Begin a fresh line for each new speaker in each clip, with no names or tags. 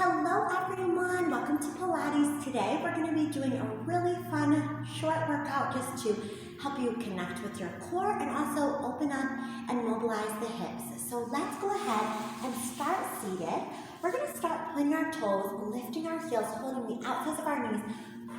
Hello everyone, welcome to Pilates. Today we're going to be doing a really fun short workout just to help you connect with your core and also open up and mobilize the hips. So let's go ahead and start seated. We're going to start pointing our toes, lifting our heels, holding the outsides of our knees,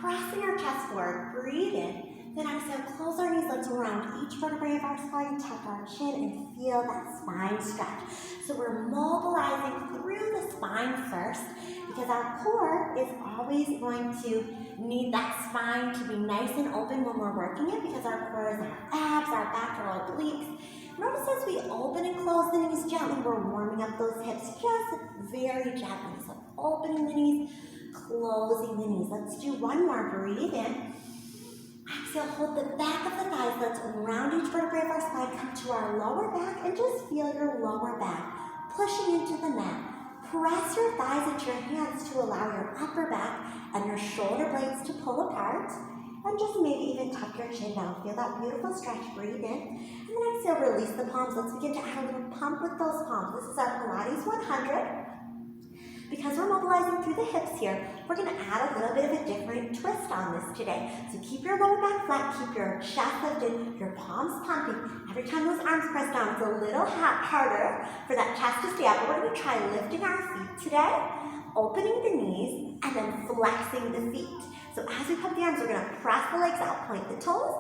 pressing our chest forward, breathe in. Then exhale, close our knees, let's round each vertebrae of our spine, tuck our chin, and feel that spine stretch. So we're mobilizing through the spine first because our core is always going to need that spine to be nice and open when we're working it because our core is our abs, our back, our obliques. Notice as we open and close the knees gently, we're warming up those hips just very gently. So opening the knees, closing the knees. Let's do one more, breathe in. Exhale, hold the back of the thighs. Let's round each vertebrae of our spine, come to our lower back, and just feel your lower back pushing into the mat. Press your thighs into your hands to allow your upper back and your shoulder blades to pull apart. And just maybe even tuck your chin down. Feel that beautiful stretch. Breathe in. And then exhale, release the palms. Let's begin to add a little pump with those palms. This is our Pilates 100. Because we're mobilizing through the hips here, we're going to add a little bit of a different twist on this today. So keep your lower back flat, keep your chest lifted, your palms pumping. Every time those arms press down, it's a little harder for that chest to stay up. But we're going to try lifting our feet today, opening the knees, and then flexing the feet. So as we pump the arms, we're going to press the legs out, point the toes,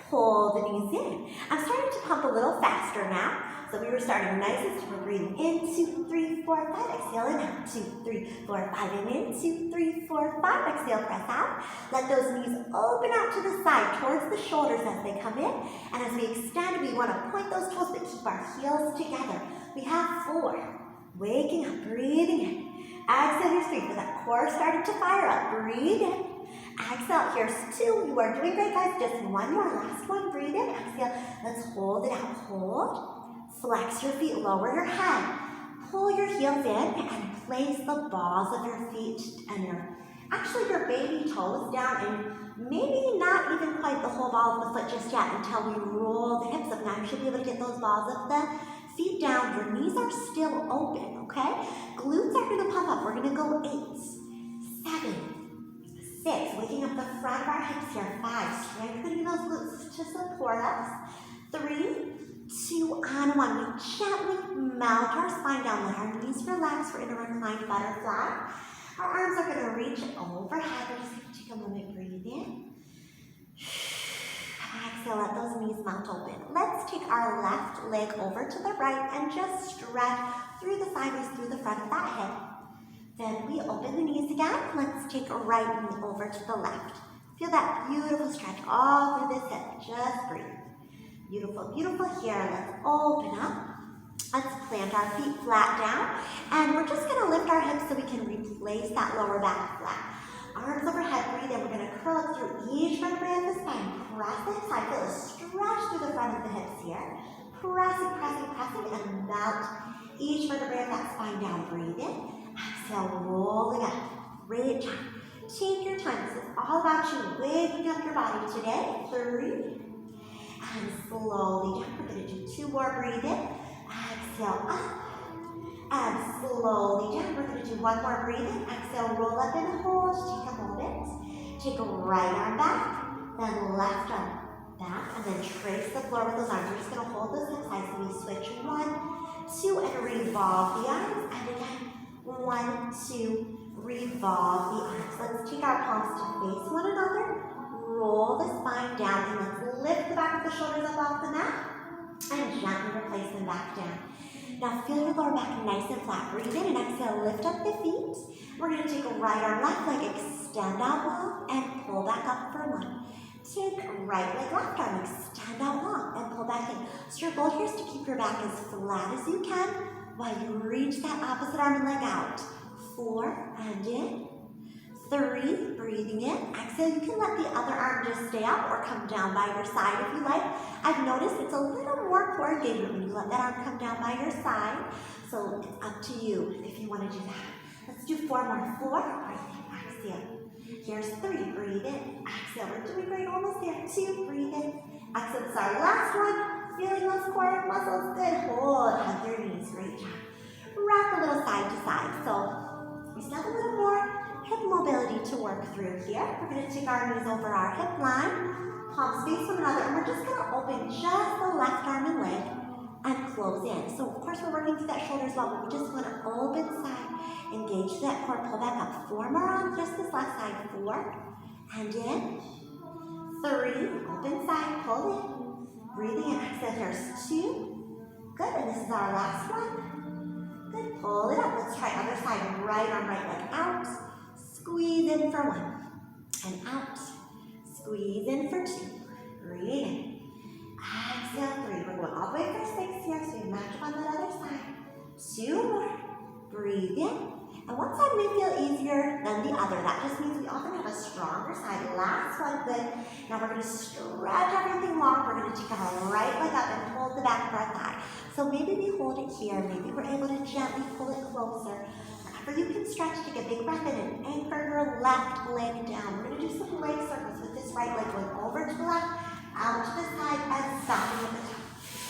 pull the knees in. I'm starting to pump a little faster now. So we were starting nice and slow. We're breathing in, 2, 3, 4, 5. Exhale in, out, 2, 3, 4, 5. And in, 2, 3, 4, 5. Exhale, press out. Let those knees open out to the side towards the shoulders as they come in. And as we extend, we want to point those toes but keep our heels together. We have 4. Waking up, breathing in. Exhale, here's 3. Feel that core starting to fire up. Breathe in. Exhale, here's 2. You are doing great, guys. Just one more. Last one. Breathe in. Exhale. Let's hold it out. Hold. Flex your feet, lower your head. Pull your heels in and place the balls of your feet and your baby toes down and maybe not even quite the whole ball of the foot just yet until we roll the hips up. Now you should be able to get those balls of the feet down. Your knees are still open, okay? Glutes are going to pump up. We're going to go 8, 7, 6. Waking up the front of our hips here. 5. Strengthening those glutes to support us. 3, 2, and 1. We gently melt our spine down. Let our knees relax. We're in a reclined butterfly. Our arms are going to reach overhead. We're just going to take a moment. Breathe in. Exhale. Let those knees melt open. Let's take our left leg over to the right and just stretch through the sideways, through the front of that hip. Then we open the knees again. Let's take a right knee over to the left. Feel that beautiful stretch all through this hip. Just breathe. Beautiful, beautiful. Here, let's open up. Let's plant our feet flat down. And we're just going to lift our hips so we can replace that lower back flat. Arms overhead, breathe in. We're going to curl up through each vertebrae of the spine. Press the hips high. Feel a stretch through the front of the hips here. Pressing, pressing, pressing, and melt each vertebrae of that spine down. Breathe in. Exhale, rolling up. Great job. Take your time. This is all about you waking up your body today. 3. And slowly down. We're going to do 2 more. Breathe in. Exhale up. And slowly down. We're going to do 1 more. Breathe in. Exhale. Roll up and hold. Take a moment. Take right arm back. Then left arm back. And then trace the floor with those arms. We're just going to hold those hips high. So we switch 1, 2, and revolve the arms. And again, 1, 2, revolve the arms. Let's take our palms to face one another. Roll the spine down and let's lift the back of the shoulders up off the mat and gently replace them back down. Now feel your lower back nice and flat. Breathe in and exhale, lift up the feet. We're going to take a right arm, left leg, extend out long and pull back up for 1. Take right leg, left arm, extend out long and pull back in. So your goal here is to keep your back as flat as you can while you reach that opposite arm and leg out. 4 and in. 3, breathing in. Exhale, you can let the other arm just stay up or come down by your side if you like. I've noticed it's a little more coordinated when you let that arm come down by your side. So it's up to you if you want to do that. Let's do 4 more. 4, breathe in. Exhale. Here's 3, breathe in. Exhale, we're doing great, almost there. 2, breathe in. Exhale, this is our last one. Feeling those core muscles, good. Hold, hug your knees, great job. Rock a little side to side. So still have a little more hip mobility to work through here. We're going to take our knees over our hip line, palms face one another, and we're just going to open just the left arm and leg and close in. So of course we're working through that shoulder as well, but we just want to open side, engage that core, pull back up. 4 more on just this left side. 4, and in. 3, open side, pull in. Breathing in, exhale, here's 2. Good, and this is our last one. Good, pull it up. Let's try other side. Right arm, right leg out. Squeeze in for 1, and out. Squeeze in for 2. Breathe in. Exhale, 3. We're going all the way for 6 here, so we match up on that other side. 2 more. Breathe in. And one side may feel easier than the other. That just means we often have a stronger side. Last one, good. Now we're going to stretch everything long. We're going to take our right leg up and hold the back of our thigh. So maybe we hold it here. Maybe we're able to gently pull it closer. Wherever you can stretch, take a big breath in and anchor your left leg down. We're going to do some leg circles with this right leg going over to the left, out to the side, and stopping at the top.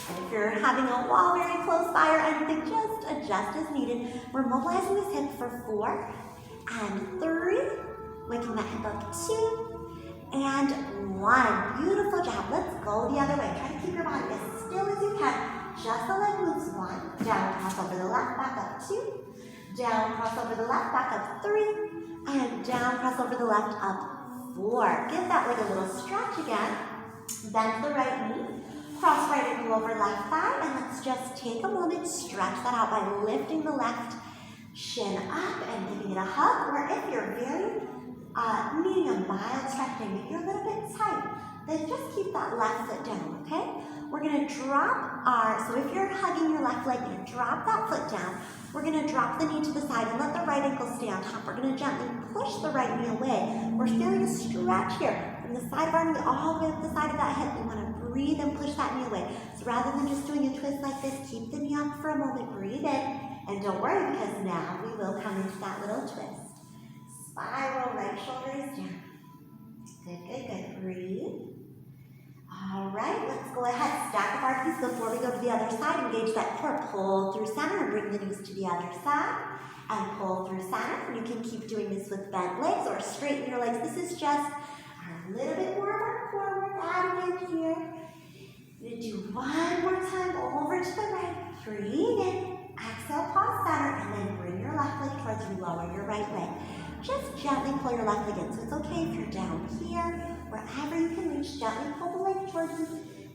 And if you're having a wall very close by or anything, just adjust as needed. We're mobilizing this hip for 4 and 3. Waking that hip up 2 and 1. Beautiful job. Let's go the other way. Try to keep your body as still as you can. Just the leg moves. 1. Down, cross over the left, back up 2. Down, cross over the left, back up 3. And down, cross over the left, up 4. Give that leg a little stretch again. Bend the right knee. Cross right ankle over left thigh, and let's just take a moment, stretch that out by lifting the left shin up and giving it a hug. Or if you're very needing a mild stretching, maybe you're a little bit tight, then just keep that left foot down, okay? We're going to drop so if you're hugging your left leg, you're going to drop that foot down. We're going to drop the knee to the side and let the right ankle stay on top. We're going to gently push the right knee away. We're feeling a stretch here from the side of our knee all the way up the side of that hip. We want to breathe and push that knee away. So rather than just doing a twist like this, keep the knee up for a moment, breathe in, and don't worry because now we will come into that little twist. Spiral, right shoulder is down. Good, good, good. Breathe. All right, let's go ahead, stack up our knees before we go to the other side. Engage that core, pull through center and bring the knees to the other side. And pull through center. You can keep doing this with bent legs or straighten your legs. This is just a little bit more of our core work adding in here. We're going to do one more time over to the right. Breathe in. Exhale, pause center, and then bring your left leg towards you. Lower your right leg. Just gently pull your left leg in. So it's okay if you're down here. Wherever you can reach, gently pull the leg towards you.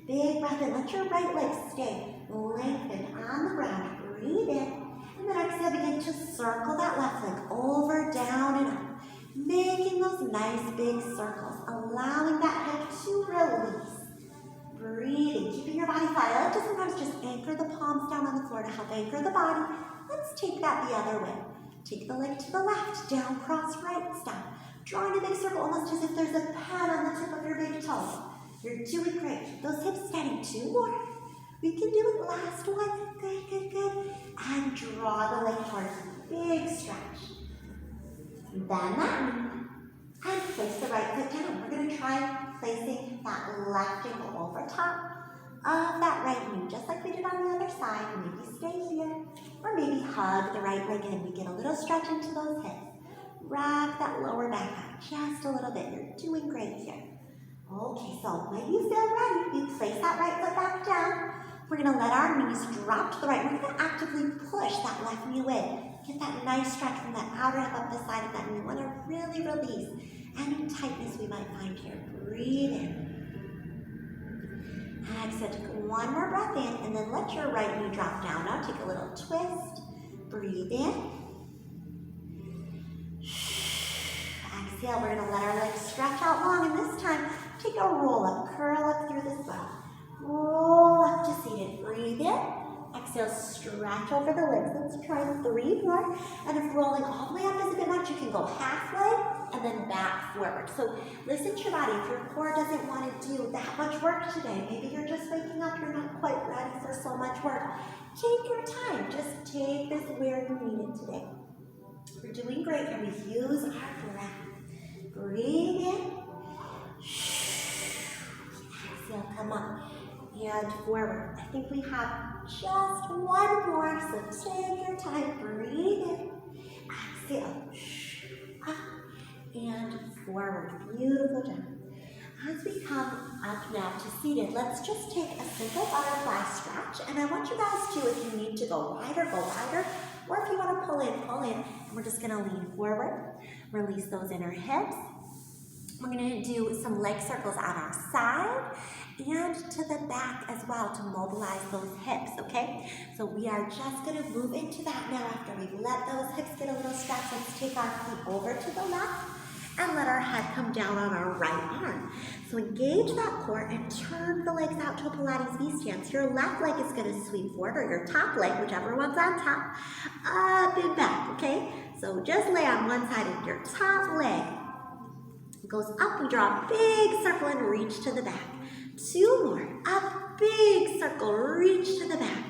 Big breath in. Let your right leg stay lengthened on the ground. Breathe in. And then exhale, begin to circle that left leg over, down, and up. Making those nice big circles. Allowing that hip to release. Breathing, keeping your body flat. I like to sometimes just anchor the palms down on the floor to help anchor the body. Let's take that the other way. Take the leg to the left, down, cross, right, stop. Drawing a big circle, almost as if there's a pad on the tip of your big toe. You're doing great. Keep those hips steady. 2 more. We can do it. Last one. Good, good, good. And draw the leg towards you. Big stretch. Bend that knee. And place the right foot down. We're going to try placing that left ankle over top of that right knee, just like we did on the other side. Maybe stay here, or maybe hug the right leg in. We get a little stretch into those hips. Wrap that lower back up just a little bit. You're doing great here. Okay, so when you feel ready, we place that right foot back down. We're going to let our knees drop to the right. We're going to actively push that left knee away. Get that nice stretch from that outer hip up the side of that knee. We want to really release any tightness we might find here. Breathe in. Exhale, take one more breath in, and then let your right knee drop down. Now take a little twist. Breathe in. Exhale, we're going to let our legs stretch out long, and this time, take a roll up, curl up through the spine. Roll up to seated. Breathe in. Exhale, stretch over the legs. Let's try 3 more. And if rolling all the way up is a bit much, you can go halfway and then back forward. So listen to your body. If your core doesn't want to do that much work today, maybe you're just waking up, you're not quite ready for so much work. Take your time. Just take this where you need it today. We're doing great here. We use our breath. Breathe in. Exhale, come up and forward. I think we have just one more, so take your time. Breathe in. Exhale. forward. Beautiful job. As we come up now to seated, let's just take a simple butterfly stretch. And I want you guys to, if you need to go wider, or if you want to pull in. And we're just going to lean forward, release those inner hips. We're going to do some leg circles on our side and to the back as well to mobilize those hips, okay? So we are just going to move into that now after we've let those hips get a little stretched. Let's take our feet over to the left and let our head come down on our right arm. So engage that core and turn the legs out to a Pilates V stance. Your left leg is going to sweep forward, or your top leg, whichever one's on top, up and back, okay? So just lay on one side of your top leg. Goes up, we draw a big circle and reach to the back. 2 more, up, big circle, reach to the back.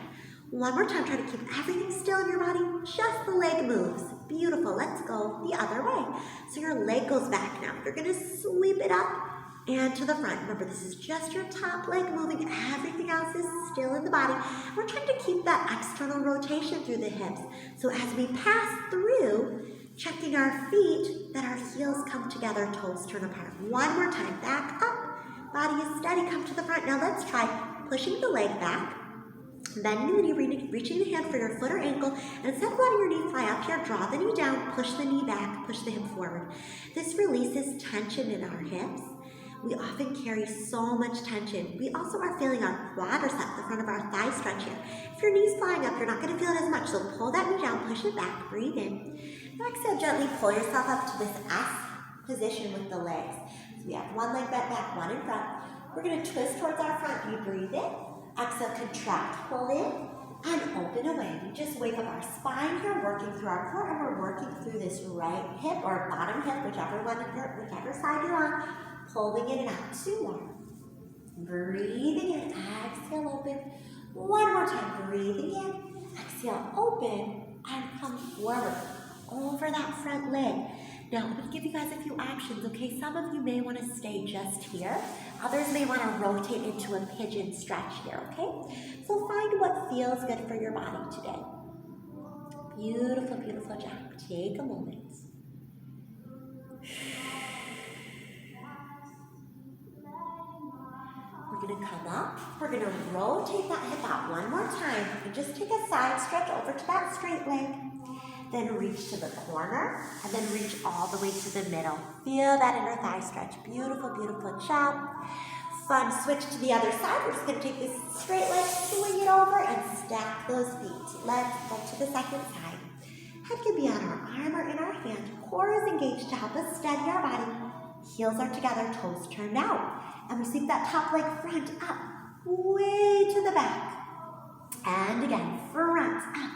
1 more time, try to keep everything still in your body, just the leg moves. Beautiful, let's go the other way. So your leg goes back now. You're gonna sweep it up and to the front. Remember, this is just your top leg moving, everything else is still in the body. We're trying to keep that external rotation through the hips. So as we pass through, checking our feet, that our heels come together, toes turn apart. 1 more time, back up, body is steady, come to the front. Now let's try pushing the leg back, bending the knee, reaching the hand for your foot or ankle, and instead of letting your knee fly up here, draw the knee down, push the knee back, push the hip forward. This releases tension in our hips. We often carry so much tension. We also are feeling our quadricep, the front of our thigh stretch here. If your knee's flying up, you're not going to feel it as much, so pull that knee down, push it back, breathe in. Exhale, gently pull yourself up to this S position with the legs. So we have one leg bent back, one in front. We're going to twist towards our front. You breathe in. Exhale, contract, pull in, and open away. We just wake up our spine here, working through our core, and we're working through this right hip or bottom hip, whichever side you're on, pulling in and out. 2 more. Breathing in, exhale, open. 1 more time, breathing in, exhale, open, and come forward over that front leg. Now, I'm going to give you guys a few options, okay? Some of you may want to stay just here. Others may want to rotate into a pigeon stretch here, okay? So find what feels good for your body today. Beautiful, beautiful job. Take a moment. We're going to come up. We're going to rotate that hip out 1 more time. And just take a side stretch over to that straight leg. Then reach to the corner, and then reach all the way to the middle. Feel that inner thigh stretch. Beautiful, beautiful job. Fun. Switch to the other side. We're just going to take this straight leg, swing it over, and stack those feet. Let's go to the second side. Head can be on our arm or in our hand. Core is engaged to help us steady our body. Heels are together, toes turned out. And we sweep that top leg front up, way to the back. And again, front up,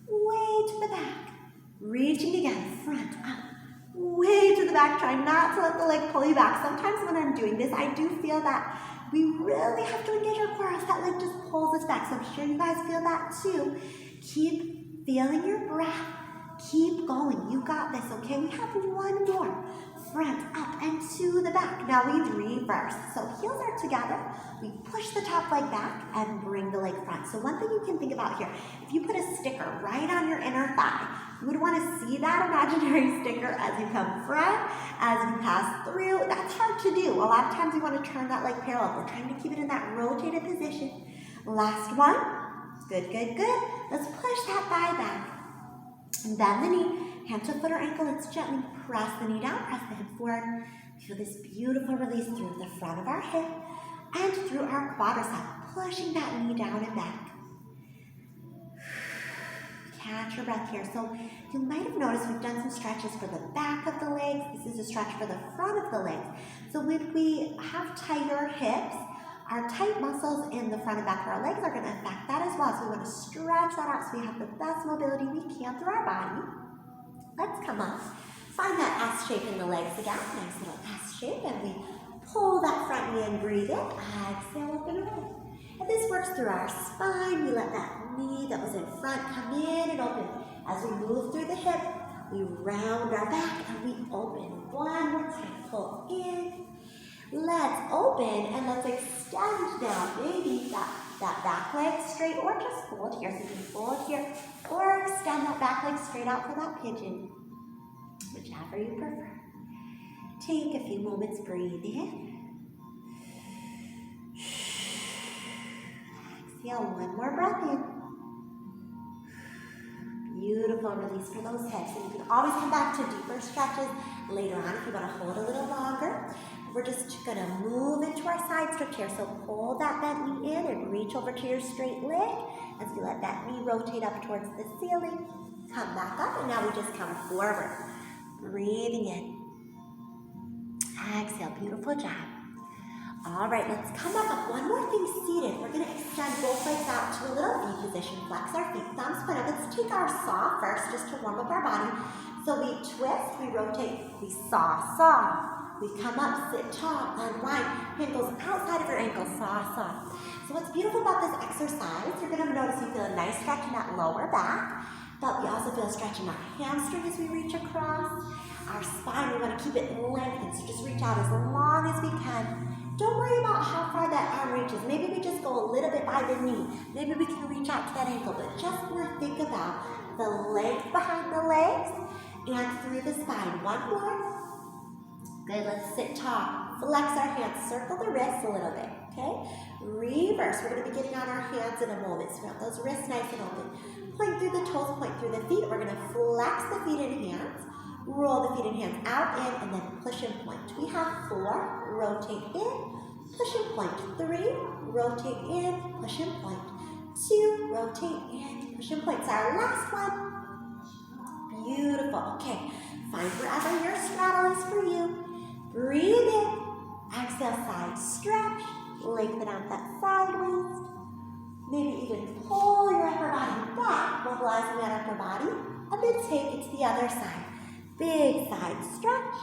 way to the back. Reaching again, front, up, way to the back. Try not to let the leg pull you back. Sometimes when I'm doing this, I do feel that we really have to engage our core, else that leg just pulls us back. So I'm sure you guys feel that too. Keep feeling your breath. Keep going. You got this, okay? We have 1 more. Front, up, and to the back. Now we reverse. So heels are together. We push the top leg back and bring the leg front. So one thing you can think about here, if you put a sticker right on your inner thigh, you would want to see that imaginary sticker as you come front, as you pass through. That's hard to do. A lot of times you want to turn that leg parallel. We're trying to keep it in that rotated position. Last one. Good, good, good. Let's push that thigh back. And bend the knee. Hand to foot or ankle, let's gently press the knee down, press the hip forward. Feel this beautiful release through the front of our hip and through our quadricep, pushing that knee down and back. Catch your breath here. So you might have noticed we've done some stretches for the back of the legs. This is a stretch for the front of the legs. So when we have tighter hips, our tight muscles in the front and back of our legs are going to affect that as well. So we want to stretch that out so we have the best mobility we can through our body. Let's come up, find that S shape in the legs again, nice little S shape, and we pull that front knee and breathe in, exhale, open away. And this works through our spine. We let that knee that was in front come in and open. As we move through the hip, we round our back and we open. 1 more time, pull in. Let's open and let's extend now. Maybe that back leg straight or just fold here. So you can fold here or extend that back leg straight out for that pigeon, whichever you prefer. Take a few moments, breathe in. Exhale, one more breath in. Beautiful, release for those hips. And you can always come back to deeper stretches later on if you want to hold a little longer. We're just going to move into our side stretch here. So pull that bent knee in and reach over to your straight leg as you let that knee rotate up towards the ceiling. Come back up, and now we just come forward. Breathing in. Exhale, beautiful job. All right, let's come back up. One more thing seated. We're going to extend both legs out to a little V position. Flex our feet, thumbs point up. Let's take our saw first just to warm up our body. So we twist, we rotate, we saw, saw. We come up, sit tall, unwind. Hand goes outside of your ankle, saw, saw. So what's beautiful about this exercise, you're going to notice you feel a nice stretch in that lower back, but we also feel a stretch in our hamstring as we reach across. Our spine, we want to keep it lengthened, so just reach out as long as we can. Don't worry about how far that arm reaches. Maybe we just go a little bit by the knee. Maybe we can reach out to that ankle, but just want to think about the length behind the legs and through the spine. One more. Good, let's sit tall. Flex our hands, circle the wrists a little bit, okay? Reverse, we're going to be getting on our hands in a moment. So we have those wrists nice and open. Point through the toes, point through the feet. We're going to flex the feet and hands. Roll the feet and hands out, in, and then push and point. We have 4, rotate in, push and point. 3, rotate in, push and point. 2, rotate in, push and point. It's our last one. Beautiful. Okay, find wherever your straddle is for you. Breathe in. Exhale, side stretch. Lengthen out that side waist. Maybe even pull your upper body back, mobilizing that upper body, and then take it to the other side. Big side stretch.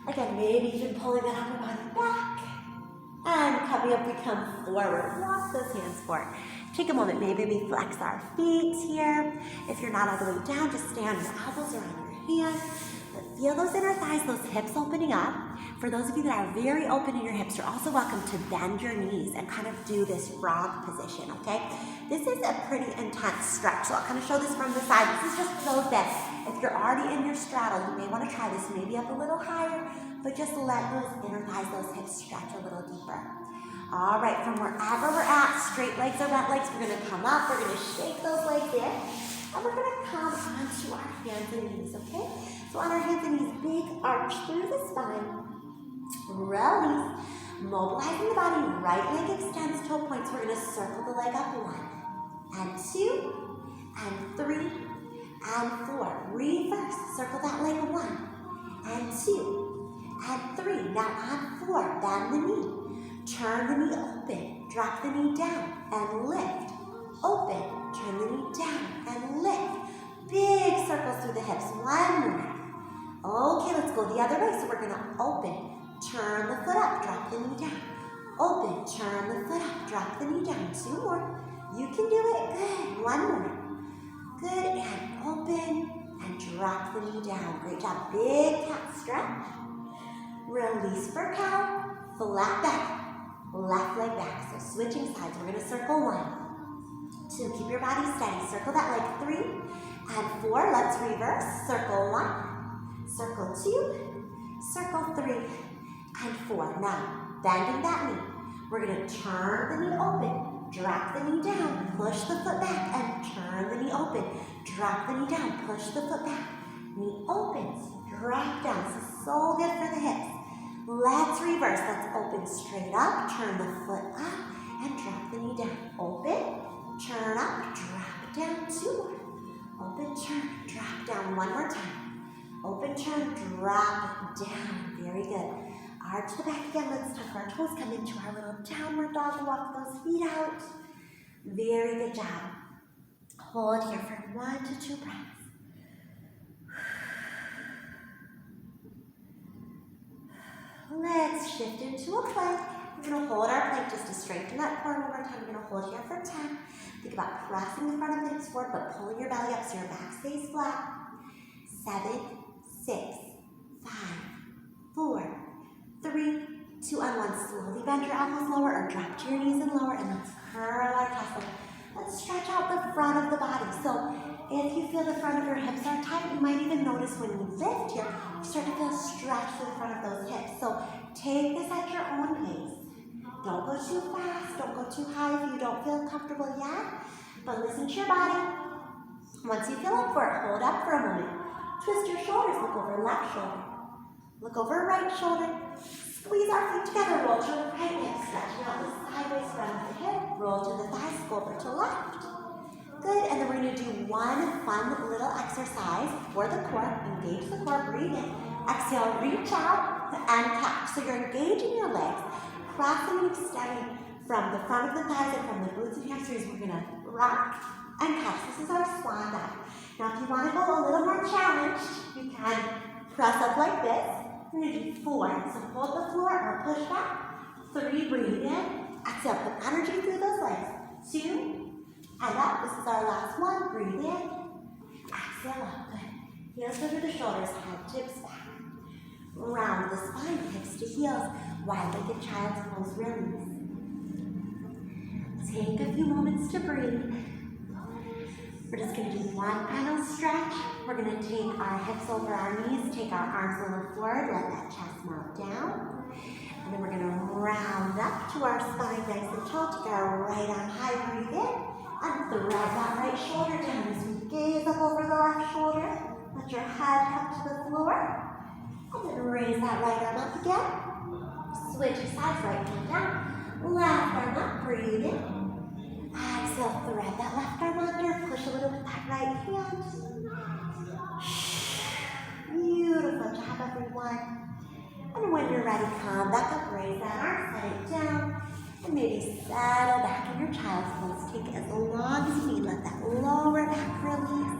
Again, maybe even pulling that upper body back. And coming up, we come forward. Walk those hands forward. Take a moment. Maybe we flex our feet here. If you're not all the way down, just stand. Your elbows are on your hands. But feel those inner thighs, those hips opening up. For those of you that are very open in your hips, you're also welcome to bend your knees and kind of do this frog position, okay? This is a pretty intense stretch, so I'll kind of show this from the side. This is just for those that, if you're already in your straddle, you may want to try this maybe up a little higher, but just let those inner thighs, those hips stretch a little deeper. All right, from wherever we're at, straight legs or bent legs, we're going to come up, we're going to shake those legs in, and we're going to come onto our hands and knees, okay? So on our hands and knees, big arch through the spine. Release, mobilizing the body, right leg extends, toe points. We're going to circle the leg up 1, and 2, and 3, and 4. Reverse, circle that leg 1, and 2, and 3. Now on 4, bend the knee. Turn the knee open, drop the knee down, and lift. Open, turn the knee down, and lift. Big circles through the hips. 1 more. Okay, let's go the other way. So we're going to open. Turn the foot up, drop the knee down. Open, turn the foot up, drop the knee down. 2 more. You can do it. Good. 1 more. Good. And open and drop the knee down. Great job. Big cat stretch. Release for cow. Flat back. Left leg back. So switching sides. We're going to circle 1, 2. Keep your body steady. Circle that leg 3 and 4. Let's reverse. Circle 1. Circle 2. Circle 3. And 4. Now, bending that knee. We're going to turn the knee open, drop the knee down, push the foot back, and turn the knee open. Drop the knee down, push the foot back. Knee opens, drop down. This is so good for the hips. Let's reverse. Let's open straight up, turn the foot up, and drop the knee down. Open, turn up, drop down. 2 more. Open, turn, drop down. 1 more time. Open, turn, drop down. Very good. Arch the back again. Let's tuck our toes. Come into our little downward dog and walk those feet out. Very good job. Hold here for 1 to 2 breaths. Let's shift into a plank. We're going to hold our plank just to straighten that core one more time. We're going to hold here for 10. Think about pressing the front of the hips forward, but pulling your belly up so your back stays flat. 7, 6, 5, 4, 3, 2, and 1. Slowly bend your elbows lower or drop to your knees and lower, and let's curl our chest. Let's stretch out the front of the body. So If you feel the front of your hips are tight, you might even notice when you lift here, you start to feel stretch through the front of those hips. So take this at your own pace. Don't go too fast, don't go too high if you don't feel comfortable yet, but listen to your body. Once you feel up for it, hold up for a moment. Twist your shoulders, look over left shoulder. Look over right shoulder. Squeeze our feet together, roll to the right hip, stretching out the sideways front of the hip, roll to the thighs, go over to left. Good, and then we're going to do one fun little exercise for the core. Engage the core, breathe in. Exhale, reach out and catch. So you're engaging your legs, crossing and extending from the front of the thighs and from the glutes and hamstrings. We're going to rock and catch. This is our swan dive. Now, if you want to go a little more challenged, you can press up like this. We're going to do 4. So hold the floor or push back. 3, breathe in. Exhale, put energy through those legs. 2. And up, this is our last one. Breathe in. Exhale up. Good. Heels over the shoulders, head tips back. Round the spine, hips to heels. Wide-legged child's pose, release. Take a few moments to breathe. We're just going to do one final stretch. We're going to take our hips over our knees, take our arms a little forward, let that chest melt down. And then we're going to round up to our spine nice and tall. Take our right arm high, breathe in. And thread that right shoulder down as we gaze up over the left shoulder. Let your head come to the floor. And then raise that right arm up again. Switch sides, right hand down. Left arm up, breathe in. Exhale, thread that left arm under. Push a little with that right hand. Beautiful job, everyone. And when you're ready, come back up, raise that arm, set it down. And maybe settle back in your child's pose. Take it as long as you need. Let that lower back release.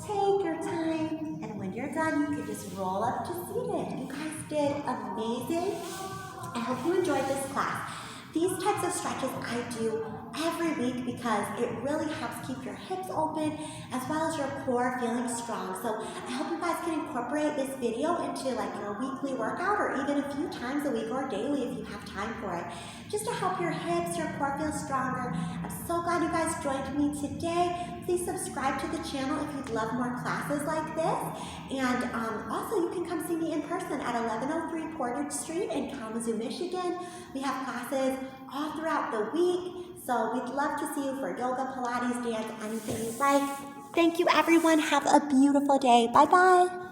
Take your time. And when you're done, you can just roll up to seated. You guys did amazing. I hope you enjoyed this class. These types of stretches I do every week because it really helps keep your hips open as well as your core feeling strong. So I hope you guys can incorporate this video into like your weekly workout or even a few times a week or daily if you have time for it, just to help your hips, your core feel stronger. I'm so glad you guys joined me today. Please subscribe to the channel if you'd love more classes like this. And also you can come see me in person at 1103 Portage Street in Kalamazoo, Michigan. We have classes all throughout the week. So we'd love to see you for yoga, Pilates, dance, anything you'd like. Thank you, everyone. Have a beautiful day. Bye-bye.